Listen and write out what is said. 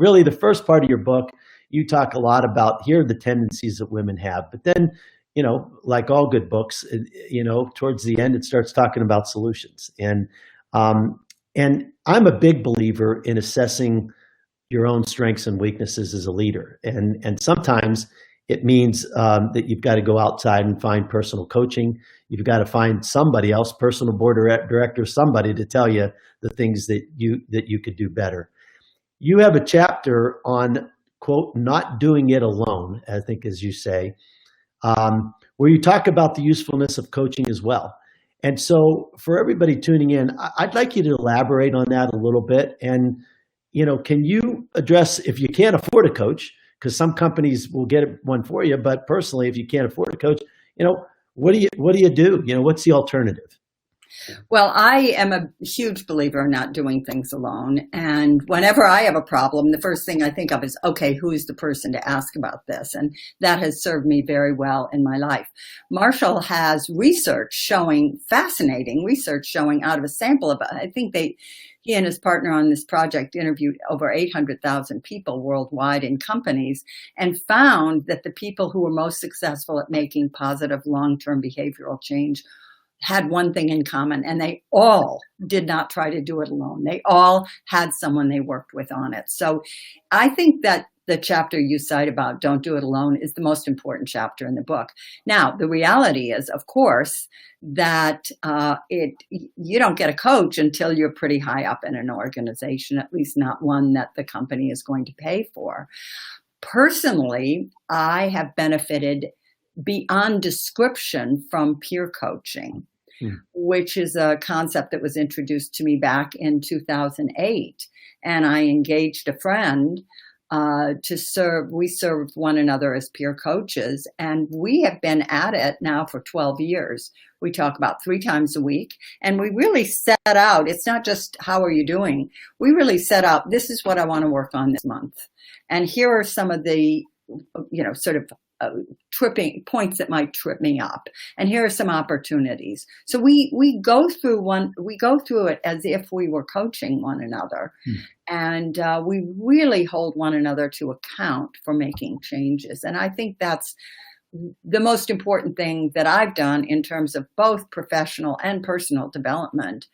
really the first part of your book, you talk a lot about here are the tendencies that women have, but then, like all good books, towards the end, it starts talking about solutions. And I'm a big believer in assessing your own strengths and weaknesses as a leader. And sometimes it means that you've got to go outside and find personal coaching. You've got to find somebody else, personal board director, somebody to tell you the things that you could do better. You have a chapter on, quote, not doing it alone, I think, as you say, where you talk about the usefulness of coaching as well. And so for everybody tuning in, I'd like you to elaborate on that a little bit. And, can you address, if you can't afford a coach, because some companies will get one for you, but personally, if you can't afford a coach, what do you do? What's the alternative? Well, I am a huge believer in not doing things alone. And whenever I have a problem, the first thing I think of is, okay, who's the person to ask about this? And that has served me very well in my life. Marshall has fascinating research showing out of a sample of, I think he and his partner on this project interviewed over 800,000 people worldwide in companies and found that the people who were most successful at making positive long-term behavioral change had one thing in common, and they all did not try to do it alone. They all had someone they worked with on it. So I think that the chapter you cite about don't do it alone is the most important chapter in the book. Now, the reality is, of course, that you don't get a coach until you're pretty high up in an organization, at least not one that the company is going to pay for. Personally, I have benefited beyond description from peer coaching, which is a concept that was introduced to me back in 2008. And I engaged a friend we served one another as peer coaches, and we have been at it now for 12 years. We talk about 3 times a week, and we really set out, it's not just how are you doing, we really set out, this is what I want to work on this month. And here are some of the, sort of tripping points that might trip me up. And here are some opportunities. So we go through it as if we were coaching one another. And we really hold one another to account for making changes. And I think that's the most important thing that I've done in terms of both professional and personal development